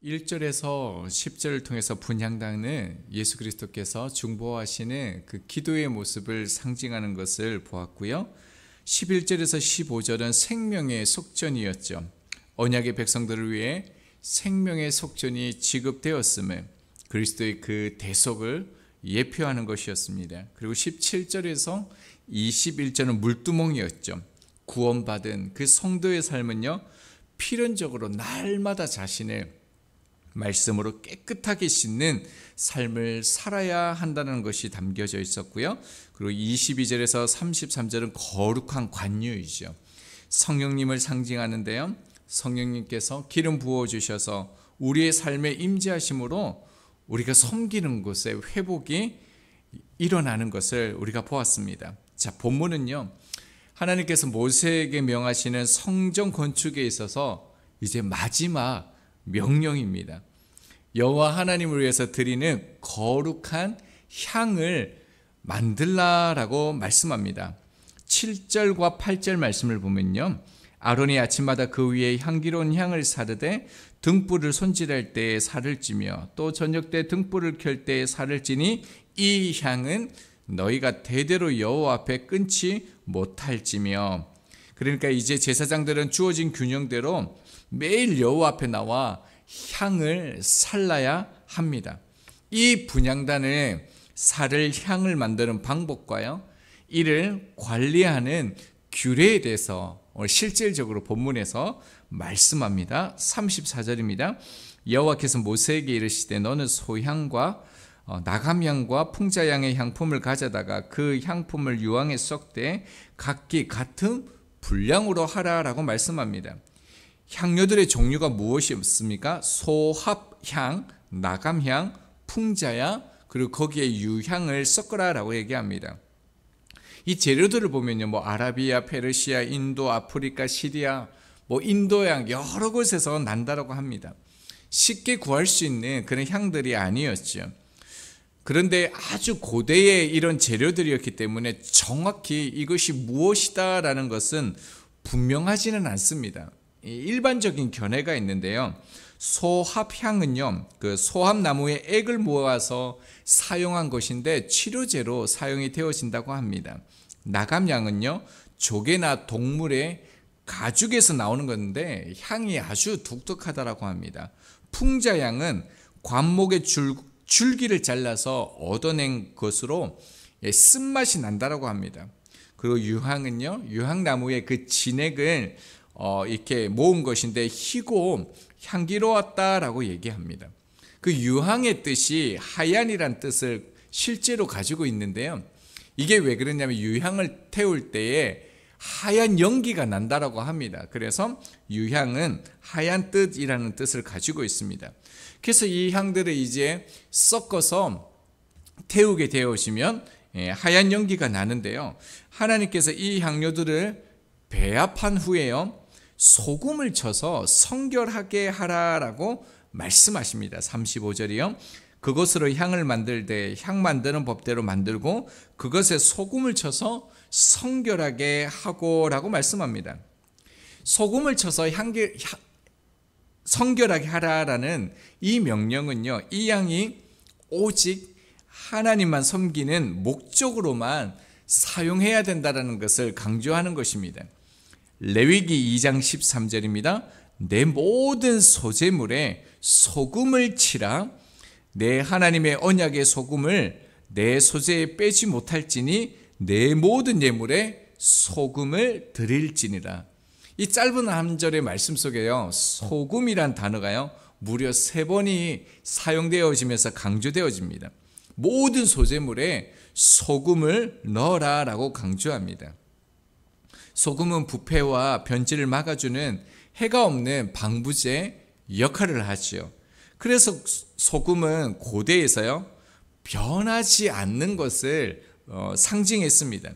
1절에서 10절을 통해서 분향단은 예수 그리스도께서 중보하시는 그 기도의 모습을 상징하는 것을 보았고요. 11절에서 15절은 생명의 속전이었죠. 언약의 백성들을 위해 생명의 속전이 지급되었음을, 그리스도의 그 대속을 예표하는 것이었습니다. 그리고 17절에서 21절은 물두멍이었죠. 구원받은 그 성도의 삶은요, 필연적으로 날마다 자신을 말씀으로 깨끗하게 씻는 삶을 살아야 한다는 것이 담겨져 있었고요. 그리고 22절에서 33절은 거룩한 관유이죠. 성령님을 상징하는데요, 성령님께서 기름 부어주셔서 우리의 삶에 임재하심으로 우리가 섬기는 곳에 회복이 일어나는 것을 우리가 보았습니다. 자, 본문은요, 하나님께서 모세에게 명하시는 성전 건축에 있어서 이제 마지막 명령입니다. 여호와 하나님을 위해서 드리는 거룩한 향을 만들라라고 말씀합니다. 7절과 8절 말씀을 보면요, 아론이 아침마다 그 위에 향기로운 향을 사르되 등불을 손질할 때에 살을 찌며 또 저녁 때 등불을 켤 때에 살을 찌니 이 향은 너희가 대대로 여호와 앞에 끊지 못할지며. 그러니까 이제 제사장들은 주어진 균형대로 매일 여호와 앞에 나와 향을 살라야 합니다. 이 분향단의 살을 향을 만드는 방법과요, 이를 관리하는 규례에 대해서 실질적으로 본문에서 말씀합니다. 34절입니다. 여호와께서 모세에게 이르시되 너는 소향과 나감향과 풍자향의 향품을 가져다가 그 향품을 유황에 섞되 각기 같은 분량으로 하라라고 말씀합니다. 향료들의 종류가 무엇이었습니까? 소합향, 나감향, 풍자향, 그리고 거기에 유향을 섞으라라고 얘기합니다. 이 재료들을 보면요, 아라비아, 페르시아, 인도, 아프리카, 시리아, 인도양 여러 곳에서 난다라고 합니다. 쉽게 구할 수 있는 그런 향들이 아니었죠. 그런데 아주 고대의 이런 재료들이었기 때문에 정확히 이것이 무엇이다라는 것은 분명하지는 않습니다. 일반적인 견해가 있는데요, 소합향은요, 그 소합나무의 액을 모아서 사용한 것인데 치료제로 사용이 되어진다고 합니다. 나감향은요, 조개나 동물의 가죽에서 나오는 건데 향이 아주 독특하다라고 합니다. 풍자향은 관목의 줄기를 잘라서 얻어낸 것으로 쓴맛이 난다라고 합니다. 그리고 유향은요, 유향나무의 그 진액을 이렇게 모은 것인데 희고 향기로웠다라고 얘기합니다. 그 유향의 뜻이 하얀이란 뜻을 실제로 가지고 있는데요, 이게 왜 그러냐면 유향을 태울 때에 하얀 연기가 난다라고 합니다. 그래서 유향은 하얀 뜻이라는 뜻을 가지고 있습니다. 그래서 이 향들을 이제 섞어서 태우게 되어지면 하얀 연기가 나는데요, 하나님께서 이 향료들을 배합한 후에요, 소금을 쳐서 성결하게 하라라고 말씀하십니다. 35절이요. 그것으로 향을 만들되 향 만드는 법대로 만들고 그것에 소금을 쳐서 성결하게 하고라고 말씀합니다. 소금을 쳐서 성결하게 하라라는 이 명령은요, 이 향이 오직 하나님만 섬기는 목적으로만 사용해야 된다는 것을 강조하는 것입니다. 레위기 2장 13절입니다. 내 모든 소제물에 소금을 치라. 내 하나님의 언약의 소금을 내 소제에 빼지 못할지니 내 모든 예물에 소금을 드릴지니라. 이 짧은 한 절의 말씀 속에요, 소금이란 단어가요, 무려 3번이 사용되어지면서 강조되어집니다. 모든 소제물에 소금을 넣어라 라고 강조합니다. 소금은 부패와 변질을 막아주는 해가 없는 방부제 역할을 하죠. 그래서 소금은 고대에서요, 변하지 않는 것을 상징했습니다.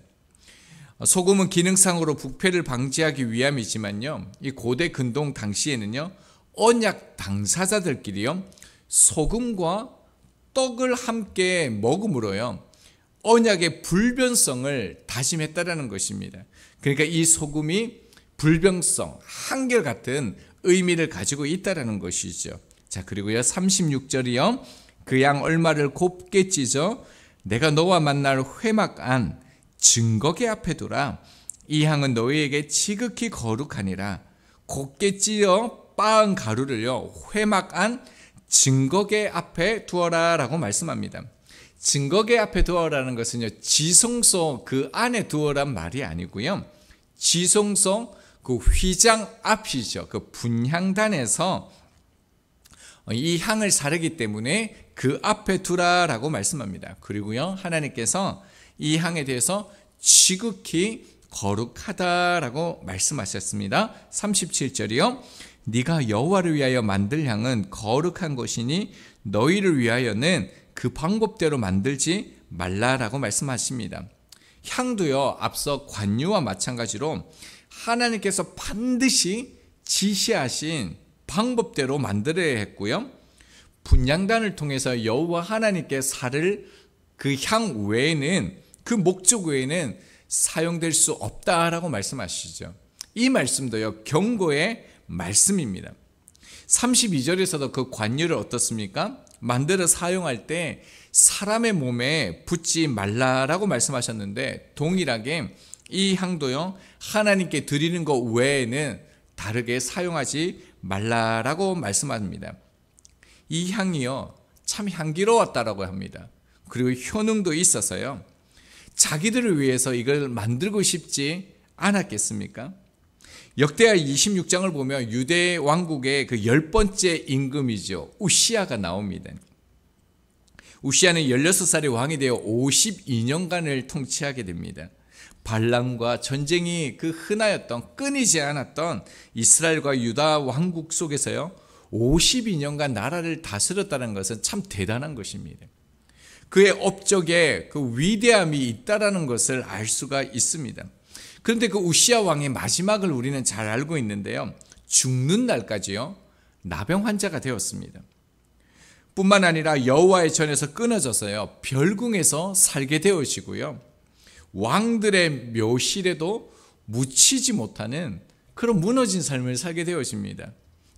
소금은 기능상으로 부패를 방지하기 위함이지만요, 이 고대 근동 당시에는요, 언약 당사자들끼리요, 소금과 떡을 함께 먹음으로요, 언약의 불변성을 다짐했다라는 것입니다. 그러니까 이 소금이 불변성, 한결같은 의미를 가지고 있다라는 것이죠. 자, 그리고요 36절이요. 그 양 얼마를 곱게 찢어 내가 너와 만날 회막안 증거계 앞에 두라. 이 향은 너희에게 지극히 거룩하니라. 곱게 찢어 빻은 가루를요 회막안 증거계 앞에 두어라 라고 말씀합니다. 증거계 앞에 두어라는 것은요 지성소 그 안에 두어란 말이 아니고요, 지성소 그 휘장 앞이죠. 그 분향단에서 이 향을 사르기 때문에 그 앞에 두라라고 말씀합니다. 그리고요 하나님께서 이 향에 대해서 지극히 거룩하다라고 말씀하셨습니다. 37절이요. 네가 여호와를 위하여 만들 향은 거룩한 것이니 너희를 위하여는 그 방법대로 만들지 말라라고 말씀하십니다. 향도요 앞서 관유와 마찬가지로 하나님께서 반드시 지시하신 방법대로 만들어야 했고요, 분향단을 통해서 여호와 하나님께 사를 그 향 외에는, 그 목적 외에는 사용될 수 없다라고 말씀하시죠. 이 말씀도요 경고의 말씀입니다. 32절에서도 그 관유를 어떻습니까? 만들어 사용할 때 사람의 몸에 붓지 말라라고 말씀하셨는데, 동일하게 이 향도요 하나님께 드리는 것 외에는 다르게 사용하지 말라라고 말씀합니다. 이 향이요 참 향기로웠다라고 합니다. 그리고 효능도 있어서요 자기들을 위해서 이걸 만들고 싶지 않았겠습니까? 역대하 26장을 보면 유대 왕국의 그 10번째 임금이죠, 우시야가 나옵니다. 우시야는 16살의 왕이 되어 52년간을 통치하게 됩니다. 반란과 전쟁이 그 흔하였던, 끊이지 않았던 이스라엘과 유다 왕국 속에서요 52년간 나라를 다스렸다는 것은 참 대단한 것입니다. 그의 업적에 그 위대함이 있다라는 것을 알 수가 있습니다. 그런데 그 우시야 왕의 마지막을 우리는 잘 알고 있는데요, 죽는 날까지요 나병 환자가 되었습니다. 뿐만 아니라 여호와의 전에서 끊어져서요 별궁에서 살게 되어지고요, 왕들의 묘실에도 묻히지 못하는 그런 무너진 삶을 살게 되어집니다.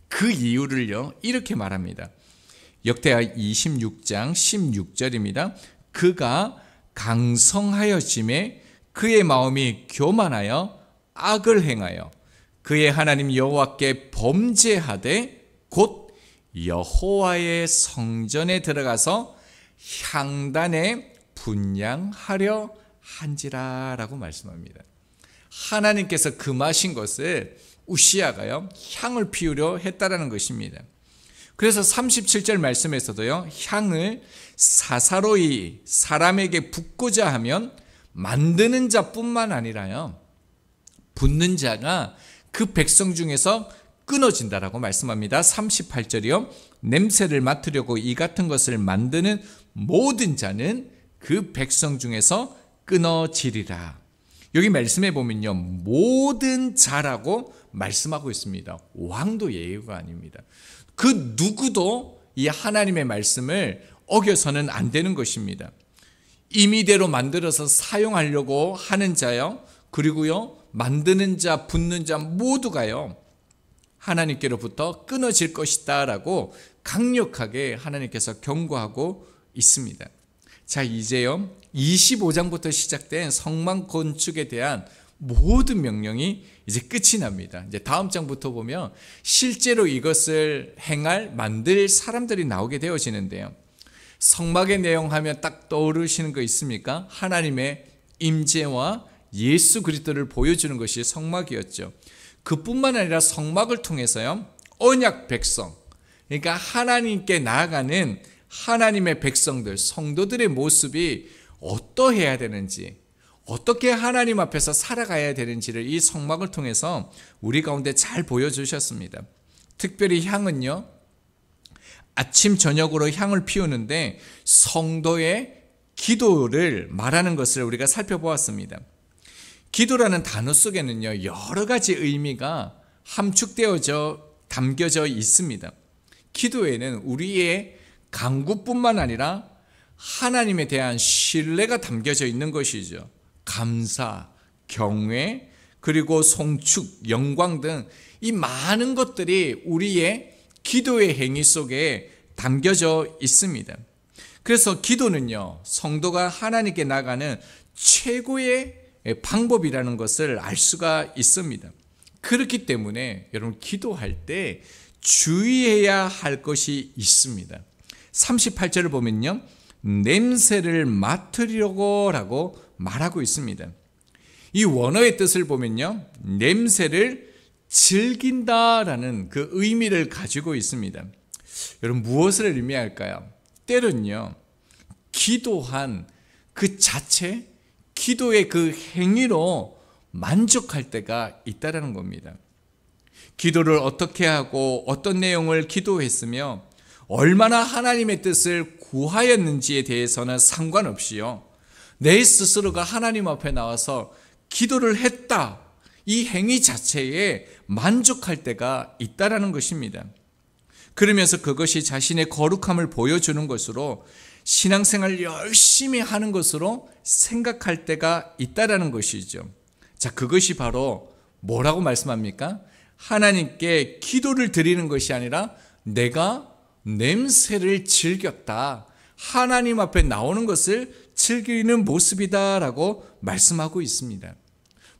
그 이유를요 이렇게 말합니다. 역대하 26장 16절입니다. 그가 강성하여짐에 그의 마음이 교만하여 악을 행하여 그의 하나님 여호와께 범죄하되 곧 여호와의 성전에 들어가서 향단에 분향하려 한지라라고 말씀합니다. 하나님께서 금하신 것을 우시야가요 향을 피우려 했다라는 것입니다. 그래서 37절 말씀에서도요 향을 사사로이 사람에게 붓고자 하면 만드는 자뿐만 아니라요 붓는 자가 그 백성 중에서 끊어진다라고 말씀합니다. 38절이요. 냄새를 맡으려고 이 같은 것을 만드는 모든 자는 그 백성 중에서 끊어지리라. 여기 말씀해 보면요 모든 자라고 말씀하고 있습니다. 왕도 예외가 아닙니다. 그 누구도 이 하나님의 말씀을 어겨서는 안 되는 것입니다. 임의대로 만들어서 사용하려고 하는 자요, 그리고요 만드는 자, 붓는 자 모두가요 하나님께로부터 끊어질 것이다 라고 강력하게 하나님께서 경고하고 있습니다. 자, 이제요 25장부터 시작된 성막 건축에 대한 모든 명령이 이제 끝이 납니다. 이제 다음 장부터 보면 실제로 이것을 만들 사람들이 나오게 되어지는데요, 성막의 내용 하면 딱 떠오르시는 거 있습니까? 하나님의 임재와 예수 그리스도를 보여주는 것이 성막이었죠. 그뿐만 아니라 성막을 통해서요 언약 백성, 그러니까 하나님께 나아가는 하나님의 백성들, 성도들의 모습이 어떠해야 되는지, 어떻게 하나님 앞에서 살아가야 되는지를 이 성막을 통해서 우리 가운데 잘 보여주셨습니다. 특별히 향은요 아침 저녁으로 향을 피우는데 성도의 기도를 말하는 것을 우리가 살펴보았습니다. 기도라는 단어 속에는요 여러 가지 의미가 담겨져 있습니다. 기도에는 우리의 간구뿐만 아니라 하나님에 대한 신뢰가 담겨져 있는 것이죠. 감사, 경외, 그리고 송축, 영광 등 이 많은 것들이 우리의 기도의 행위 속에 담겨져 있습니다. 그래서 기도는요, 성도가 하나님께 나가는 최고의 방법이라는 것을 알 수가 있습니다. 그렇기 때문에 여러분, 기도할 때 주의해야 할 것이 있습니다. 38절을 보면요, 냄새를 맡으려고 라고 말하고 있습니다. 이 원어의 뜻을 보면요, 냄새를 즐긴다라는 그 의미를 가지고 있습니다. 여러분, 무엇을 의미할까요? 때는요, 기도한 그 자체, 기도의 그 행위로 만족할 때가 있다라는 겁니다. 기도를 어떻게 하고 어떤 내용을 기도했으며 얼마나 하나님의 뜻을 구하였는지에 대해서는 상관없이요, 내 스스로가 하나님 앞에 나와서 기도를 했다, 이 행위 자체에 만족할 때가 있다라는 것입니다. 그러면서 그것이 자신의 거룩함을 보여주는 것으로 신앙생활을 열심히 하는 것으로 생각할 때가 있다라는 것이죠. 자, 그것이 바로 뭐라고 말씀합니까? 하나님께 기도를 드리는 것이 아니라 내가 냄새를 즐겼다, 하나님 앞에 나오는 것을 즐기는 모습이다라고 말씀하고 있습니다.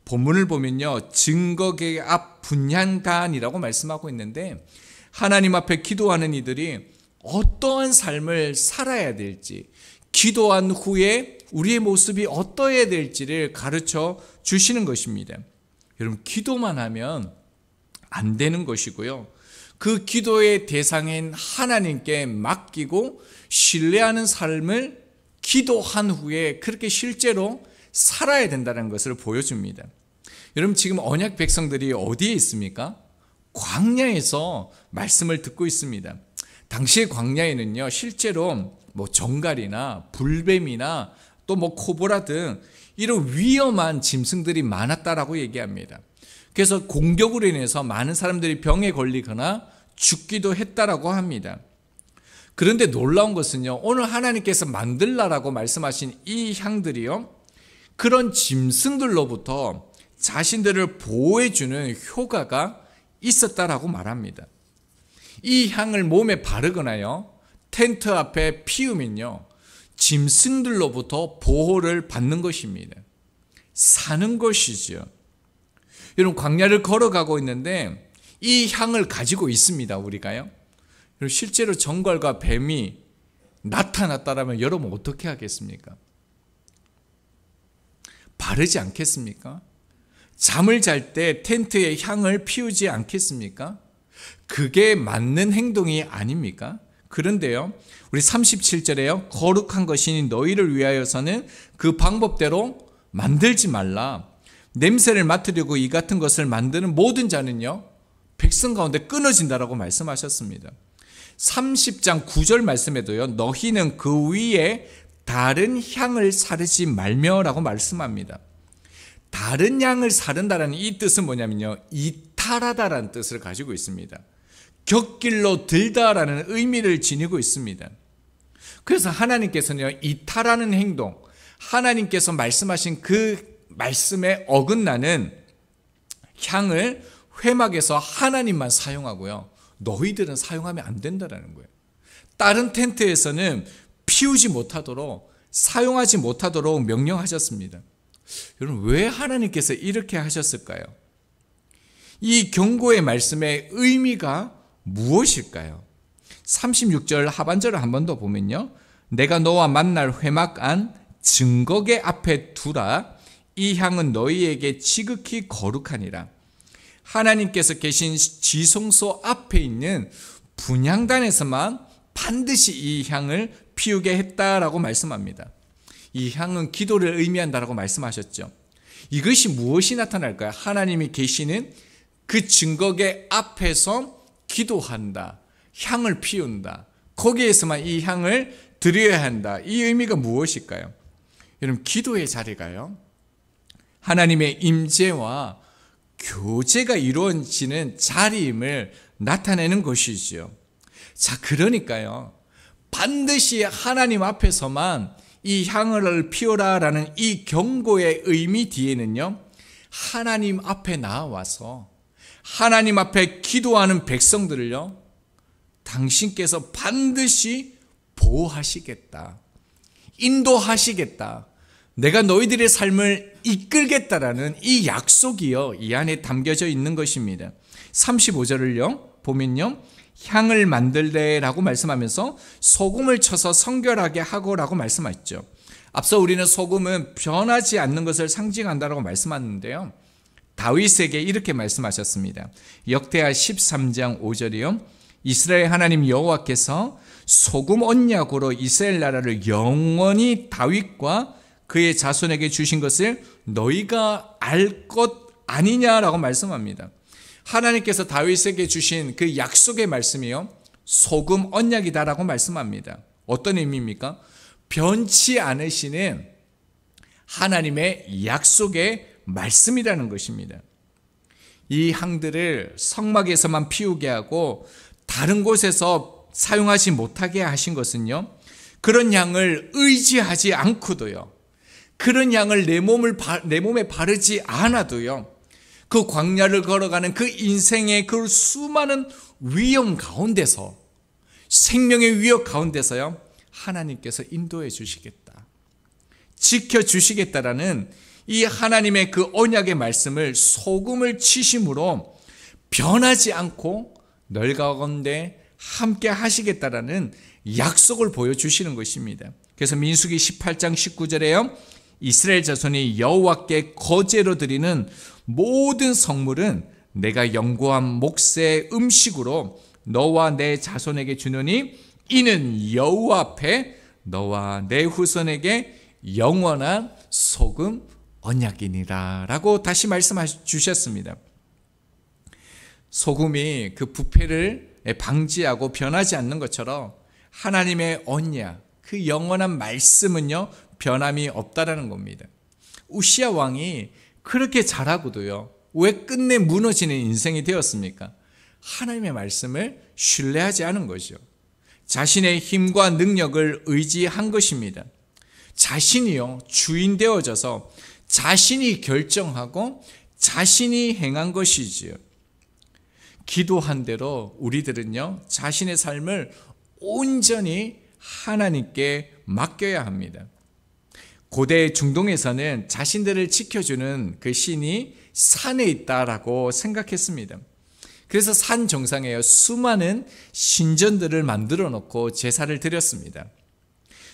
본문을 보면요, 증거계 앞 분향단이라고 말씀하고 있는데, 하나님 앞에 기도하는 이들이 어떠한 삶을 살아야 될지, 기도한 후에 우리의 모습이 어떠해야 될지를 가르쳐 주시는 것입니다. 여러분, 기도만 하면 안 되는 것이고요, 그 기도의 대상인 하나님께 맡기고 신뢰하는 삶을 기도한 후에 그렇게 실제로 살아야 된다는 것을 보여줍니다. 여러분, 지금 언약 백성들이 어디에 있습니까? 광야에서 말씀을 듣고 있습니다. 당시의 광야에는요, 실제로 정갈이나 불뱀이나 또 코브라 등 이런 위험한 짐승들이 많았다라고 얘기합니다. 그래서 공격으로 인해서 많은 사람들이 병에 걸리거나 죽기도 했다라고 합니다. 그런데 놀라운 것은요, 오늘 하나님께서 만들라라고 말씀하신 이 향들이요, 그런 짐승들로부터 자신들을 보호해주는 효과가 있었다라고 말합니다. 이 향을 몸에 바르거나요, 텐트 앞에 피우면요, 짐승들로부터 보호를 받는 것입니다. 사는 것이죠. 여러분, 광야를 걸어가고 있는데 이 향을 가지고 있습니다, 우리가요. 실제로 정갈과 뱀이 나타났다라면 여러분 어떻게 하겠습니까? 바르지 않겠습니까? 잠을 잘 때 텐트에 향을 피우지 않겠습니까? 그게 맞는 행동이 아닙니까? 그런데요, 우리 37절에요, 거룩한 것이니 너희를 위하여서는 그 방법대로 만들지 말라. 냄새를 맡으려고 이 같은 것을 만드는 모든 자는요, 백성 가운데 끊어진다라고 말씀하셨습니다. 30장 9절 말씀에도요, 너희는 그 위에 다른 향을 사르지 말며라고 말씀합니다. 다른 향을 사른다라는 이 뜻은 뭐냐면요, 이탈하다라는 뜻을 가지고 있습니다. 곁길로 들다라는 의미를 지니고 있습니다. 그래서 하나님께서는 이탈하는 행동, 하나님께서 말씀하신 그 말씀에 어긋나는 향을 회막에서 하나님만 사용하고요, 너희들은 사용하면 안 된다라는 거예요. 다른 텐트에서는 피우지 못하도록, 사용하지 못하도록 명령하셨습니다. 여러분, 왜 하나님께서 이렇게 하셨을까요? 이 경고의 말씀의 의미가 무엇일까요? 36절 하반절을 한 번 더 보면요, 내가 너와 만날 회막 안 증거계 앞에 두라. 이 향은 너희에게 지극히 거룩하니라. 하나님께서 계신 지성소 앞에 있는 분향단에서만 반드시 이 향을 피우게 했다라고 말씀합니다. 이 향은 기도를 의미한다라고 말씀하셨죠. 이것이 무엇이 나타날까요? 하나님이 계시는 그 증거계 앞에서 기도한다, 향을 피운다, 거기에서만 이 향을 드려야 한다. 이 의미가 무엇일까요? 여러분, 기도의 자리가요, 하나님의 임재와 교제가 이루어지는 자리임을 나타내는 것이지요. 자, 그러니까요, 반드시 하나님 앞에서만 이 향을 피우라라는 이 경고의 의미 뒤에는요, 하나님 앞에 나와서 하나님 앞에 기도하는 백성들을요, 당신께서 반드시 보호하시겠다, 인도하시겠다, 내가 너희들의 삶을 이끌겠다라는 이 약속이요, 이 안에 담겨져 있는 것입니다. 35절을요 보면요, 향을 만들래라고 말씀하면서 소금을 쳐서 성결하게 하고라고 말씀하셨죠. 앞서 우리는 소금은 변하지 않는 것을 상징한다라고 말씀하는데요, 다윗에게 이렇게 말씀하셨습니다. 역대하 13장 5절이요. 이스라엘 하나님 여호와께서 소금 언약으로 이스라엘 나라를 영원히 다윗과 그의 자손에게 주신 것을 너희가 알 것 아니냐라고 말씀합니다. 하나님께서 다윗에게 주신 그 약속의 말씀이요, 소금 언약이다라고 말씀합니다. 어떤 의미입니까? 변치 않으시는 하나님의 약속의 말씀이라는 것입니다. 이 향들을 성막에서만 피우게 하고 다른 곳에서 사용하지 못하게 하신 것은요, 그런 향을 의지하지 않고도요, 그런 향을 내 몸에 바르지 않아도요, 그 광야를 걸어가는 그 인생의 그 수많은 위험 가운데서, 생명의 위협 가운데서요, 하나님께서 인도해 주시겠다, 지켜주시겠다라는 이 하나님의 그 언약의 말씀을 소금을 치심으로 변하지 않고 널 가운데 함께 하시겠다라는 약속을 보여주시는 것입니다. 그래서 민수기 18장 19절에요, 이스라엘 자손이 여호와께 거제로 드리는 모든 성물은 내가 영구한 몫의 음식으로 너와 내 자손에게 주노니 이는 여호와 앞에 너와 내 후손에게 영원한 소금 언약이니라 라고 다시 말씀해 주셨습니다. 소금이 그 부패를 방지하고 변하지 않는 것처럼 하나님의 언약, 그 영원한 말씀은요, 변함이 없다라는 겁니다. 우시야 왕이 그렇게 잘하고도요, 왜 끝내 무너지는 인생이 되었습니까? 하나님의 말씀을 신뢰하지 않은 거죠. 자신의 힘과 능력을 의지한 것입니다. 자신이요, 주인 되어져서 자신이 결정하고 자신이 행한 것이지요. 기도한 대로 우리들은요, 자신의 삶을 온전히 하나님께 맡겨야 합니다. 고대 중동에서는 자신들을 지켜주는 그 신이 산에 있다라고 생각했습니다. 그래서 산 정상에 수많은 신전들을 만들어 놓고 제사를 드렸습니다.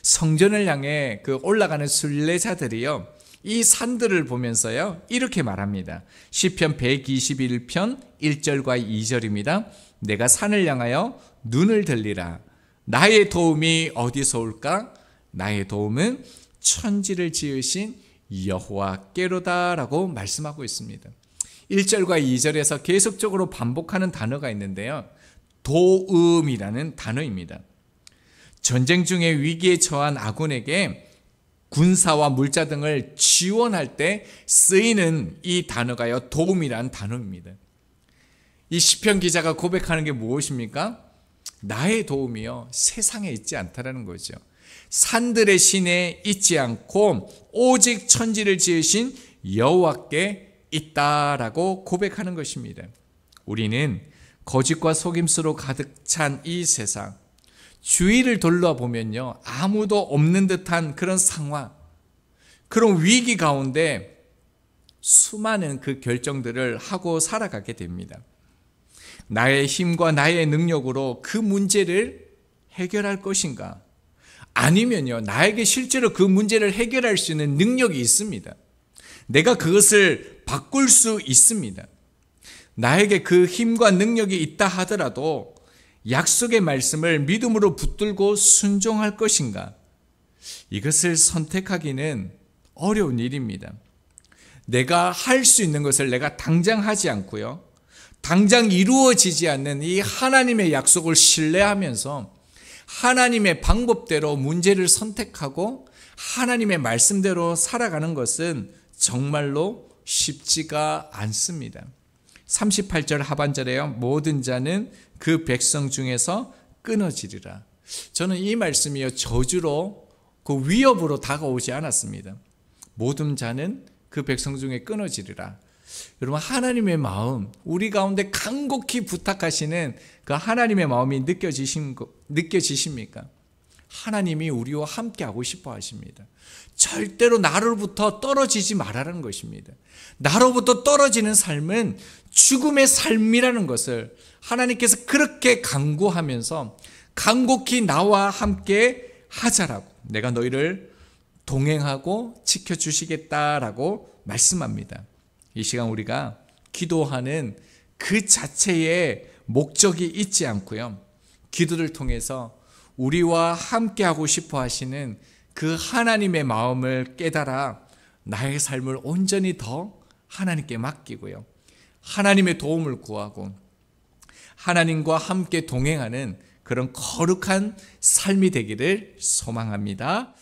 성전을 향해 그 올라가는 순례자들이요, 이 산들을 보면서요, 이렇게 말합니다. 시편 121편 1절과 2절입니다. 내가 산을 향하여 눈을 들리라. 나의 도움이 어디서 올까? 나의 도움은 천지를 지으신 여호와께로다라고 말씀하고 있습니다. 1절과 2절에서 계속적으로 반복하는 단어가 있는데요, 도움이라는 단어입니다. 전쟁 중에 위기에 처한 아군에게 군사와 물자 등을 지원할 때 쓰이는 이 단어가요, 도움이라는 단어입니다. 이 시편 기자가 고백하는 게 무엇입니까? 나의 도움이요, 세상에 있지 않다라는 거죠. 산들의 신에 있지 않고 오직 천지를 지으신 여호와께 있다라고 고백하는 것입니다. 우리는 거짓과 속임수로 가득 찬 이 세상, 주위를 돌아보면요, 아무도 없는 듯한 그런 상황, 그런 위기 가운데 수많은 그 결정들을 하고 살아가게 됩니다. 나의 힘과 나의 능력으로 그 문제를 해결할 것인가? 아니면요, 나에게 실제로 그 문제를 해결할 수 있는 능력이 있습니다. 내가 그것을 바꿀 수 있습니다. 나에게 그 힘과 능력이 있다 하더라도 약속의 말씀을 믿음으로 붙들고 순종할 것인가? 이것을 선택하기는 어려운 일입니다. 내가 할 수 있는 것을 내가 당장 하지 않고요, 당장 이루어지지 않는 이 하나님의 약속을 신뢰하면서 하나님의 방법대로 문제를 선택하고 하나님의 말씀대로 살아가는 것은 정말로 쉽지가 않습니다. 38절 하반절에요, 모든 자는 그 백성 중에서 끊어지리라. 저는 이 말씀이요, 저주로, 그 위협으로 다가오지 않았습니다. 모든 자는 그 백성 중에 끊어지리라. 여러분, 하나님의 마음, 우리 가운데 간곡히 부탁하시는 그 하나님의 마음이 느껴지십니까? 하나님이 우리와 함께하고 싶어 하십니다. 절대로 나로부터 떨어지지 말라는 것입니다. 나로부터 떨어지는 삶은 죽음의 삶이라는 것을 하나님께서 그렇게 간구하면서 간곡히 나와 함께 하자라고, 내가 너희를 동행하고 지켜주시겠다라고 말씀합니다. 이 시간 우리가 기도하는 그 자체의 목적이 있지 않고요, 기도를 통해서 우리와 함께하고 싶어 하시는 그 하나님의 마음을 깨달아 나의 삶을 온전히 더 하나님께 맡기고요, 하나님의 도움을 구하고 하나님과 함께 동행하는 그런 거룩한 삶이 되기를 소망합니다.